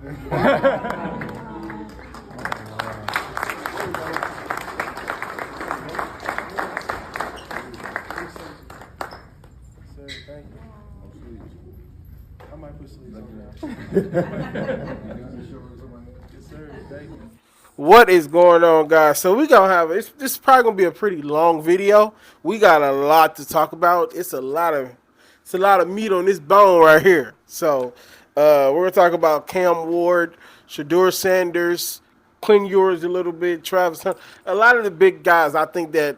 Thank you. I might put sleeves on now. Yes, sir. Thank you. What is going on, guys? So we gonna have this is probably gonna be a pretty long video. We got a lot to talk about. It's a lot of meat on this bone right here. So we're gonna talk about Cam Ward, Shedeur Sanders, Quinn Ewers a little bit, Travis Hunt. A lot of the big guys I think that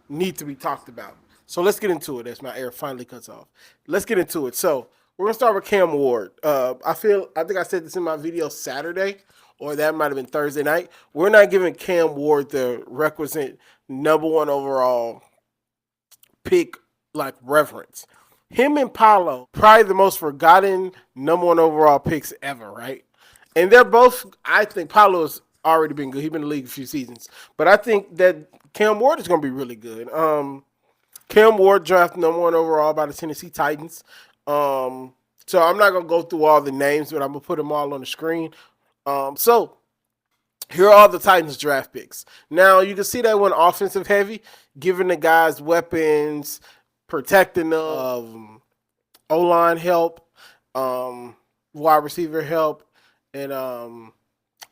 need to be talked about. So let's get into it as my air finally cuts off. Let's get into it. So we're gonna start with Cam Ward. I think I said this in my video Saturday, or that might have been Thursday night. We're not giving Cam Ward the requisite #1 overall pick like reverence. Him and Paolo, probably the most forgotten #1 overall picks ever, right? And they're both, I think Paolo's already been good. He's been in the league a few seasons. But I think that Cam Ward is going to be really good. Cam Ward drafted #1 overall by the Tennessee Titans. So I'm not going to go through all the names, but I'm going to put them all on the screen. So here are all the Titans draft picks. Now, you can see they went offensive heavy, giving the guys weapons, protecting them, O-line help, wide receiver help, and all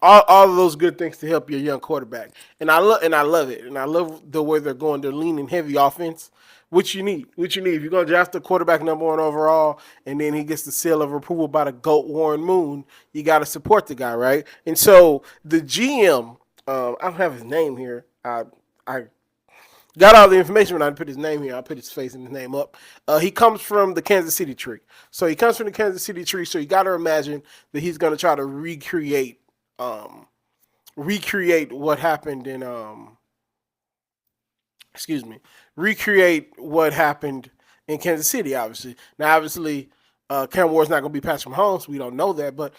of those good things to help your young quarterback. And I love it. And I love the way they're going. They're leaning heavy offense, which you need. If you're going to draft a quarterback #1 overall, and then he gets the seal of approval by the GOAT Warren Moon, you got to support the guy, right? And so the GM, I don't have his name here. I got all the information when I put his name here. I put his face and his name up. He comes from the Kansas City tree. So he comes from the Kansas City tree. So you got to imagine that he's going to try to recreate what happened in recreate what happened in Kansas City, obviously. Now, obviously, Cam Ward's not going to be Patrick Mahomes. We don't know that, but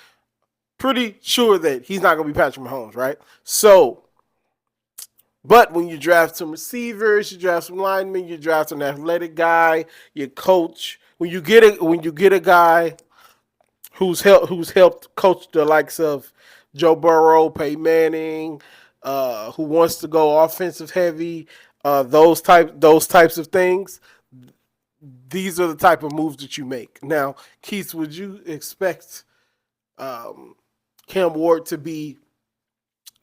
pretty sure that he's not going to be Patrick Mahomes, right? So, but when you draft some receivers, you draft some linemen, you draft an athletic guy, you coach. When you get a guy who's helped coach the likes of Joe Burrow, Peyton Manning, who wants to go offensive heavy, those types of things. These are the type of moves that you make. Now, Keith, would you expect Cam Ward to be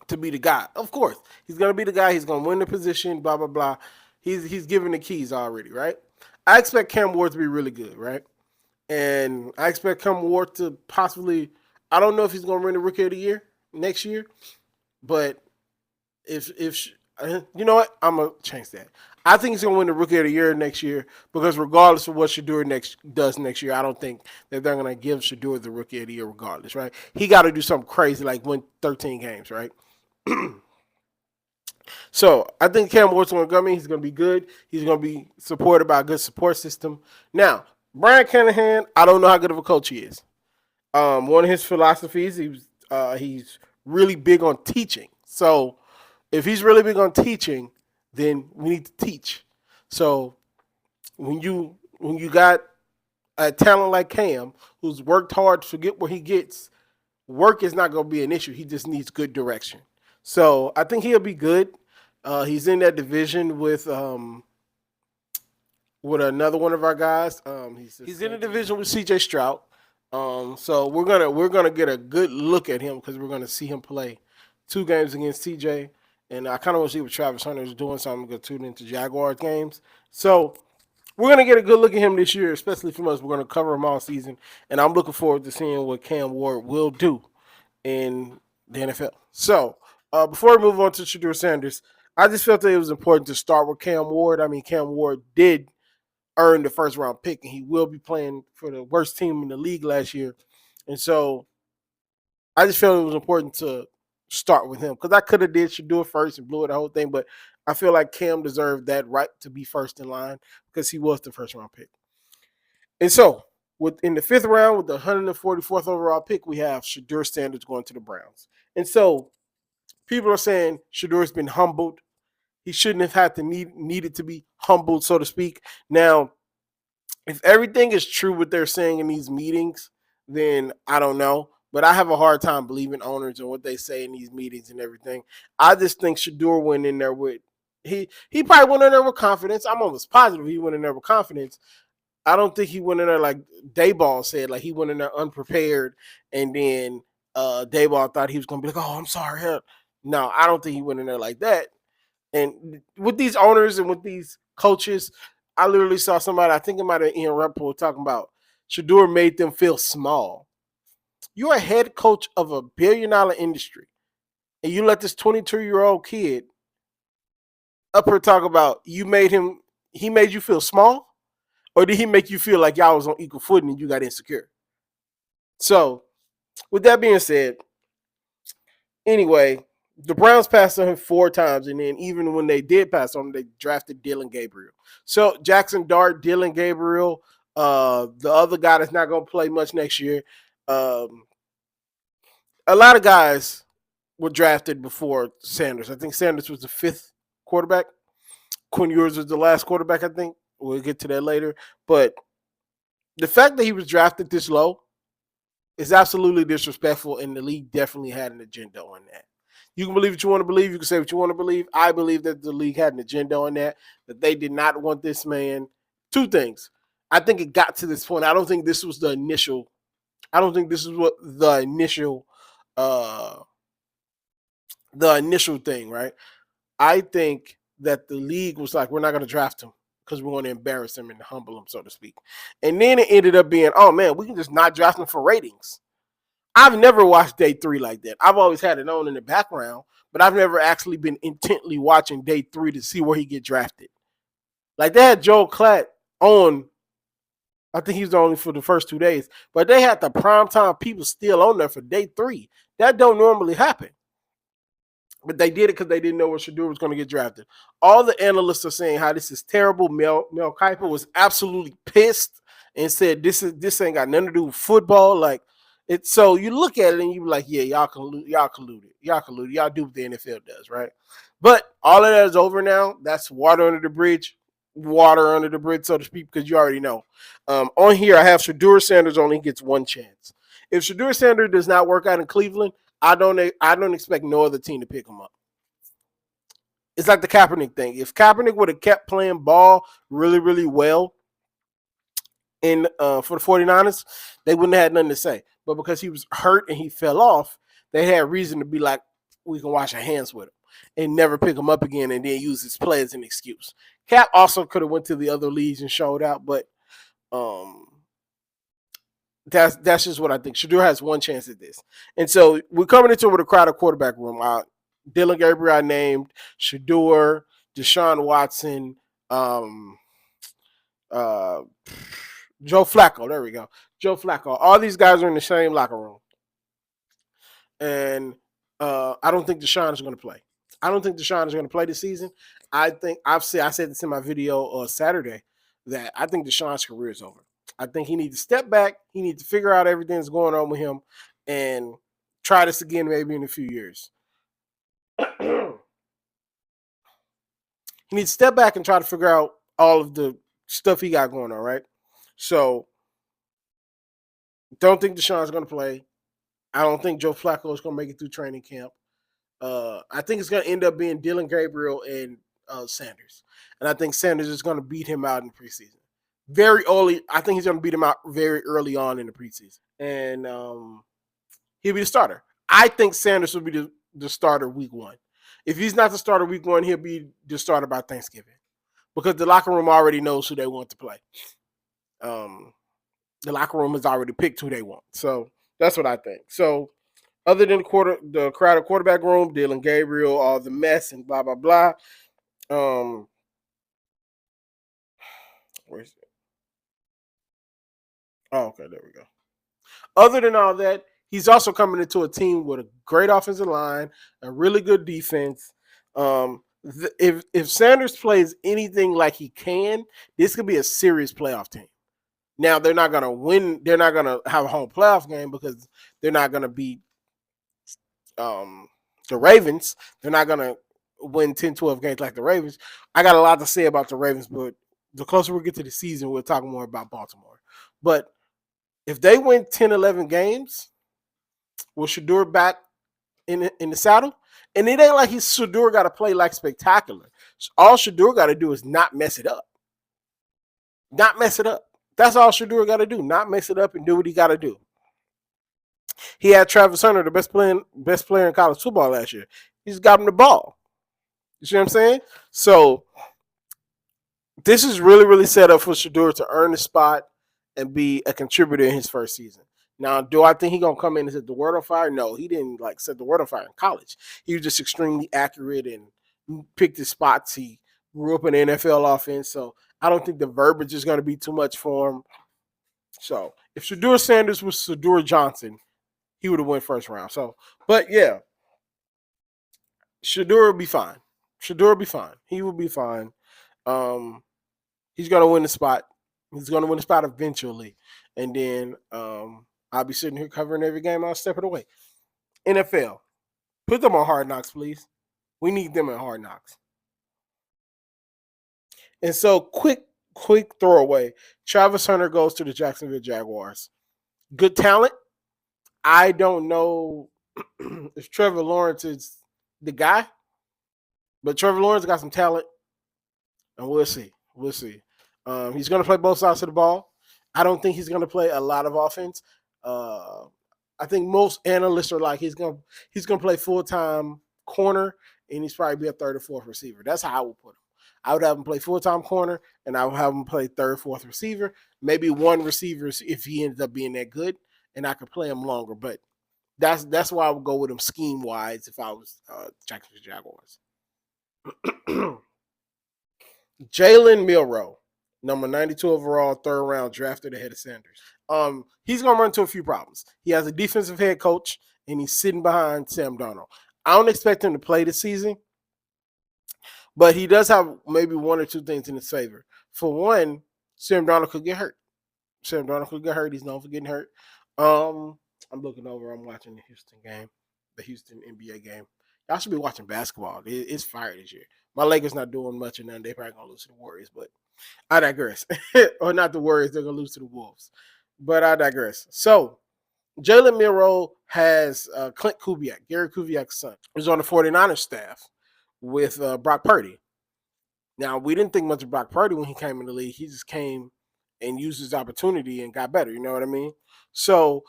the guy? Of course, he's going to be the guy. He's going to win the position. Blah blah blah. He's given the keys already, right? I expect Cam Ward to be really good, right? And I expect Cam Ward to possibly. I don't know if he's going to win the Rookie of the Year next year, but if you know what, I'm gonna change that. I think he's going to win the Rookie of the Year next year because regardless of what Shedeur does next year, I don't think that they're going to give Shedeur the Rookie of the Year regardless, right? He got to do something crazy like win 13 games, right? So I think Cam Ward's going to come in. He's going to be good. He's going to be supported by a good support system. Now, Brian Callahan, I don't know how good of a coach he is. One of his philosophies, he's really big on teaching. So if he's really big on teaching, then we need to teach. So when you got a talent like Cam, who's worked hard to get where he gets, work is not going to be an issue. He just needs good direction. So I think he'll be good. He's in that division with another one of our guys. He's in a division with C.J. Stroud. So we're gonna get a good look at him because we're gonna see him play 2 games against C.J. And I kind of want to see what Travis Hunter is doing, so I'm going to tune into Jaguars games. So we're going to get a good look at him this year, especially from us. We're going to cover him all season, and I'm looking forward to seeing what Cam Ward will do in the NFL. So before we move on to Shedeur Sanders, I just felt that it was important to start with Cam Ward. I mean, Cam Ward did earn the first-round pick, and he will be playing for the worst team in the league last year. And so I just felt it was important to start with him because I could have did Shedeur first and blew it the whole thing, but I feel like Cam deserved that right to be first in line because he was the first-round pick. And so in the 5th round with the 144th overall pick, we have Shedeur Sanders going to the Browns. And so people are saying Shedeur's been humbled. He shouldn't have had to needed to be humbled, so to speak. Now, if everything is true what they're saying in these meetings, then I don't know. But I have a hard time believing owners and what they say in these meetings and everything. I just think Shador went in there with he probably went in there with confidence. I'm almost positive he went in there with confidence. I don't think he went in there like Dayball said, like he went in there unprepared, and then Dayball thought he was gonna be like, "Oh, I'm sorry." No, I don't think he went in there like that. And with these owners and with these coaches, I literally saw somebody. I think it might have Ian Rappaport talking about Shador made them feel small. You're a head coach of a $1 billion industry, and you let this 22-year-old kid up here talk about you made him. He made you feel small. Or did he make you feel like y'all was on equal footing and you got insecure? So, with that being said, anyway, the Browns passed on him 4 times, and then even when they did pass on him, they drafted Dylan Gabriel. So Jackson Dart, Dylan Gabriel, the other guy that's not going to play much next year. A lot of guys were drafted before Sanders. I think Sanders was the 5th quarterback. Quinn Ewers was the last quarterback, I think. We'll get to that later. But the fact that he was drafted this low is absolutely disrespectful, and the league definitely had an agenda on that. You can believe what you want to believe. You can say what you want to believe. I believe that the league had an agenda on that they did not want this man. 2 things. I think it got to this point. I don't think this was the initial. I don't think this is what the initial thing, right? I think that the league was like, we're not going to draft him because we want to embarrass him and humble him, so to speak. And then it ended up being, oh man, we can just not draft him for ratings. I've never watched day 3 like that. I've always had it on in the background, but I've never actually been intently watching day 3 to see where he get drafted. Like they had Joel Klatt on. I think he was only for the first 2 days, but they had the primetime people still on there for day 3. That don't normally happen. But they did it because they didn't know where Shador was going to get drafted. All the analysts are saying how this is terrible. Mel Kiper was absolutely pissed and said this ain't got nothing to do with football. Like it's so you look at it and you be like, yeah, y'all colluded. Y'all do what the NFL does, right? But all of that is over now. That's water under the bridge, so to speak, because you already know. On here, I have Shador Sanders only gets 1 chance. If Shador Sanders does not work out in Cleveland, I don't expect no other team to pick him up. It's like the Kaepernick thing. If Kaepernick would have kept playing ball really, really well in for the 49ers, they wouldn't have had nothing to say. But because he was hurt and he fell off, they had reason to be like, we can wash our hands with him and never pick him up again and then use his play as an excuse. Cap also could have went to the other leagues and showed out, but that's just what I think. Shador has 1 chance at this. And so we're coming into it with a crowded quarterback room. Dylan Gabriel I named, Shador, Deshaun Watson, Joe Flacco. There we go. Joe Flacco. All these guys are in the same locker room. And I don't think Deshaun is going to play. I don't think Deshaun is going to play this season. I think I said this in my video Saturday that I think Deshaun's career is over. I think he needs to step back. He needs to figure out everything that's going on with him and try this again maybe in a few years. He needs to step back and try to figure out all of the stuff he got going on, right? So, don't think Deshaun's going to play. I don't think Joe Flacco is going to make it through training camp. I think it's going to end up being Dylan Gabriel and Sanders. And I think Sanders is going to beat him out in the preseason. Very early. I think he's going to beat him out very early on in the preseason. And he'll be the starter. I think Sanders will be the starter week 1. If he's not the starter week 1, he'll be the starter by Thanksgiving. Because the locker room already knows who they want to play. The locker room has already picked who they want. So that's what I think. So other than the crowded quarterback room, Dylan Gabriel, all the mess and blah, blah, blah. Where's it? Oh, okay, there we go. Other than all that, he's also coming into a team with a great offensive line, a really good defense. If Sanders plays anything like he can, this could be a serious playoff team. Now, they're not going to win. They're not going to have a home playoff game because they're not going to beat the Ravens. They're not going to win 10, 12 games like the Ravens. I got a lot to say about the Ravens, but the closer we get to the season, we'll talk more about Baltimore. But if they win 10, 11 games, with Shedeur back in the saddle. And it ain't like Shedeur got to play like spectacular. All Shedeur got to do is not mess it up. Not mess it up. That's all Shedeur got to do. Not mess it up and do what he got to do. He had Travis Hunter, the best player in college football last year. He's got him the ball. You see what I'm saying? So this is really, really set up for Shedeur to earn the spot and be a contributor in his first season. Now, do I think he's going to come in and set the world on fire? No, he didn't set the world on fire in college. He was just extremely accurate and picked his spots. He grew up in the NFL offense, so I don't think the verbiage is going to be too much for him. So if Shedeur Sanders was Shedeur Johnson, he would have went first round. So, but yeah, Shedeur will be fine. Shedeur will be fine. He will be fine. He's going to win the spot. He's going to win the spot eventually. And then I'll be sitting here covering every game I'll step it away. NFL. Put them on Hard Knocks, please. We need them in Hard Knocks. And so, quick throwaway. Travis Hunter goes to the Jacksonville Jaguars. Good talent. I don't know if Trevor Lawrence is the guy, but Trevor Lawrence got some talent, and we'll see. We'll see. He's going to play both sides of the ball. I don't think he's going to play a lot of offense. I think most analysts are like he's going to play full-time corner, and he's probably be a third or fourth receiver. That's how I would put him. I would have him play full-time corner, and I would have him play third, fourth receiver, maybe one receiver if he ends up being that good, and I could play him longer. But that's why I would go with him scheme-wise if I was Jacksonville Jaguars. Jalen Milroe, number 92 overall, third round, drafted ahead of Sanders. He's going to run into a few problems. He has a defensive head coach, and he's sitting behind Sam Darnold. I don't expect him to play this season, but he does have maybe one or two things in his favor. For one, Sam Darnold could get hurt. He's known for getting hurt. I'm looking over. I'm watching the Houston game, the Houston NBA game. Y'all should be watching basketball. It's fire this year. My Lakers not doing much, and then they probably going to lose to the Warriors, but I digress. Or not the Warriors, they're going to lose to the Wolves. But I digress. So, Jalen Milroe has Clint Kubiak, Gary Kubiak's son, who's on the 49ers staff with Brock Purdy. Now, we didn't think much of Brock Purdy when he came in the league. He just came and used his opportunity and got better. You know what I mean? So,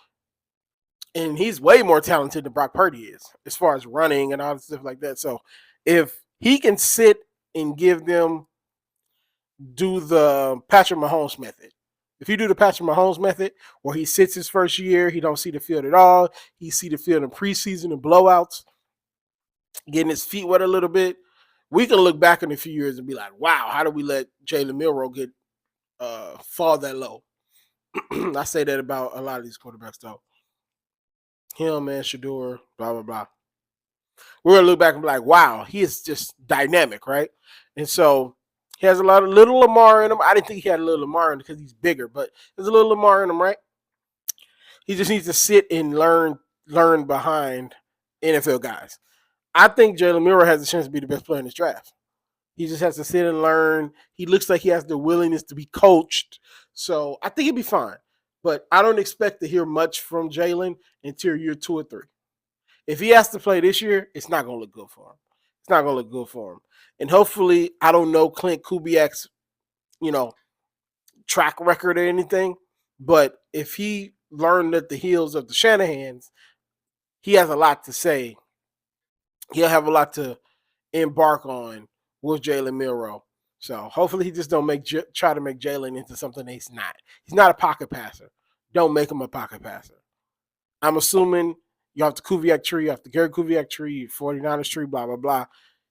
and he's way more talented than Brock Purdy is as far as running and all stuff like that. So, if he can sit and do the Patrick Mahomes method. If you do the Patrick Mahomes method, where he sits his first year, he don't see the field at all. He see the field in preseason and blowouts, getting his feet wet a little bit. We can look back in a few years and be like, wow, how did we let Jalen Milroe get fall that low? I say that about a lot of these quarterbacks, though. Him, man, Shedeur, blah, blah, blah. We're going to look back and be like, wow, he is just dynamic, right? And so he has a lot of little Lamar in him. I didn't think he had a little Lamar in him because he's bigger, but there's a little Lamar in him, right? He just needs to sit and learn behind NFL guys. I think Jalen Milroe has a chance to be the best player in this draft. He just has to sit and learn. He looks like he has the willingness to be coached. So I think he'll be fine. But I don't expect to hear much from Jalen until year 2 or 3. If he has to play this year, it's not going to look good for him. And hopefully, I don't know Clint Kubiak's, track record or anything. But if he learned at the heels of the Shanahans, he has a lot to say. He'll have a lot to embark on with Jalen Milroe. So hopefully he just don't try to make Jalen into something that he's not. He's not a pocket passer. Don't make him a pocket passer. I'm assuming you have the Kubiak tree, you have the Gary Kubiak tree, 49ers tree, blah, blah, blah.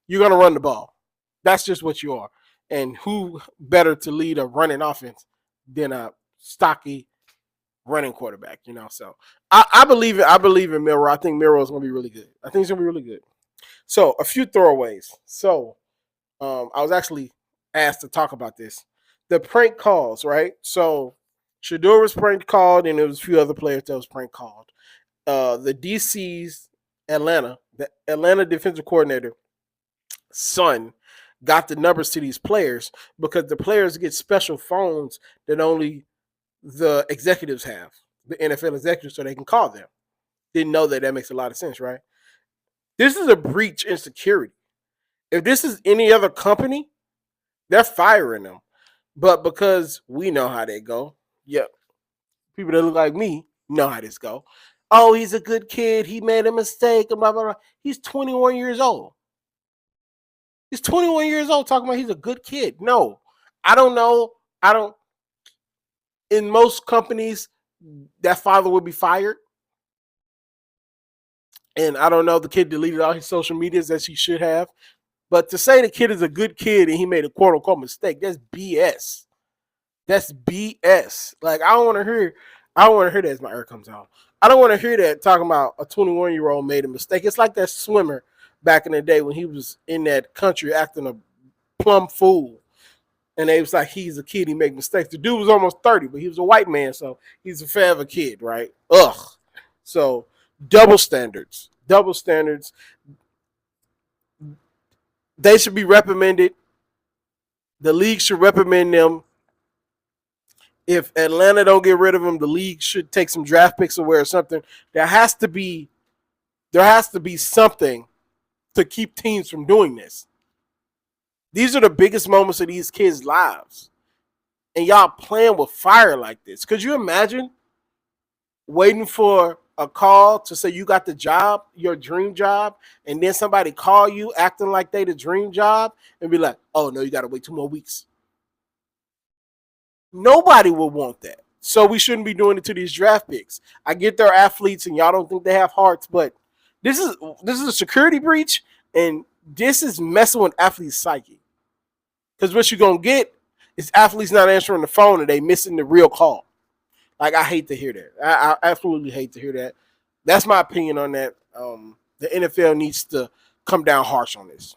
You're going to run the ball. That's just what you are. And who better to lead a running offense than a stocky running quarterback, So I believe it. I believe in Milroe. I think Milroe is going to be really good. So a few throwaways. So I was actually asked to talk about this. The prank calls, right? So Shedeur was prank called, and there was a few other players that was prank called. The DC's the Atlanta defensive coordinator, son, got the numbers to these players because the players get special phones that only the executives have, the NFL executives, so they can call them. didn't know that. That makes a lot of sense, right? This is a breach in security. If this is any other company, they're firing them. But because we know how they go, yep, people that look like me know how this go. Oh, he's a good kid. He made a mistake. And blah, blah, blah. He's 21 years old. He's 21 years old talking about he's a good kid. No, I don't know. I don't. In most companies, that father would be fired. And I don't know, the kid deleted all his social medias as he should have. But to say the kid is a good kid and he made a quote unquote mistake, that's BS. That's BS. Like I don't want to hear that as my air comes out. I don't want to hear that talking about a 21-year-old made a mistake. It's like that swimmer back in the day when he was in that country acting a plumb fool. And they was like, he's a kid, he make mistakes. The dude was almost 30, but he was a white man, so he's a forever kid, right? Ugh. So double standards. Double standards. They should be reprimanded. The league should reprimand them. If Atlanta don't get rid of them, the league should take some draft picks away or something. There has to be something to keep teams from doing this. These are the biggest moments of these kids' lives. And y'all playing with fire like this. Could you imagine waiting for a call to say you got the job, your dream job, and then somebody call you acting like they the dream job and be like, oh, no, you got to wait 2 more weeks. Nobody will want that. So we shouldn't be doing it to these draft picks. I get they're athletes and y'all don't think they have hearts, but this is a security breach, and this is messing with athletes' psyche. Because what you're going to get is athletes not answering the phone and they missing the real call. Like, I hate to hear that. I absolutely hate to hear that. That's my opinion on that. The NFL needs to come down harsh on this.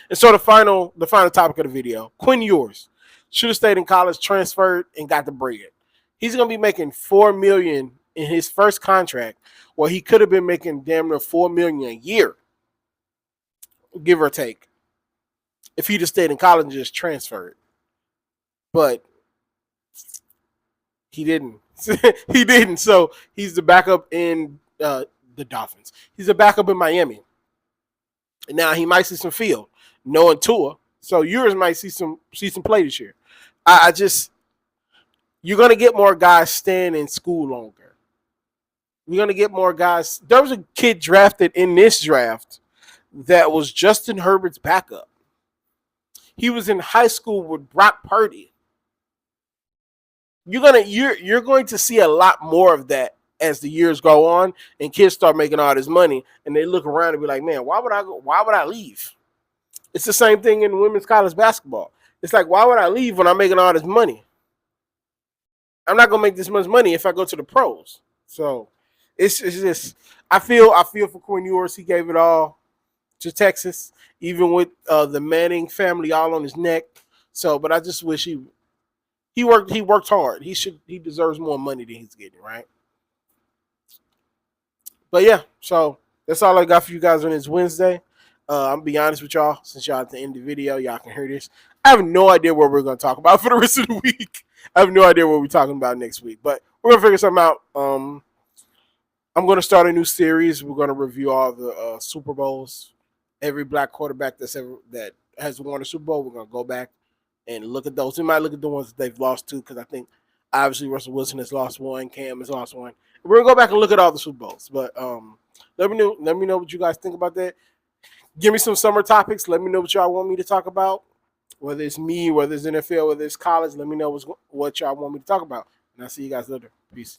And so the final topic of the video, Quinn Ewers should have stayed in college, transferred, and got the bread. He's going to be making $4 million in his first contract, where he could have been making damn near $4 million a year, give or take, if he just stayed in college and just transferred. But he didn't. He didn't. So he's the backup in the Dolphins. He's the backup in Miami. And now he might see some field, knowing Tua. So yours might see some play this year. You're gonna get more guys staying in school longer. You're gonna get more guys. There was a kid drafted in this draft that was Justin Herbert's backup. He was in high school with Brock Purdy. You're going to see a lot more of that as the years go on and kids start making all this money and they look around and be like, man, why would I leave? It's the same thing in women's college basketball. It's like, why would I leave when I'm making all this money? I'm not gonna make this much money if I go to the pros. So it's just I feel for Quinn Ewers. He gave it all to Texas, even with the Manning family all on his neck. So, but I just wish he worked hard. He deserves more money than he's getting, right? But yeah, so that's all I got for you guys on this Wednesday. I'm gonna be honest with y'all, since y'all at the end of the video, y'all can hear this. I have no idea what we're gonna talk about for the rest of the week. I have no idea what we're talking about next week, but we're gonna figure something out. I'm gonna start a new series. We're gonna review all the Super Bowls. Every black quarterback that has won a Super Bowl, we're gonna go back and look at those. We might look at the ones that they've lost to, because I think obviously Russell Wilson has lost one, Cam has lost one. We're gonna go back and look at all the Super Bowls. But let me know what you guys think about that. Give me some summer topics. Let me know what y'all want me to talk about. Whether it's me, whether it's NFL, whether it's college, let me know what y'all want me to talk about. And I'll see you guys later. Peace.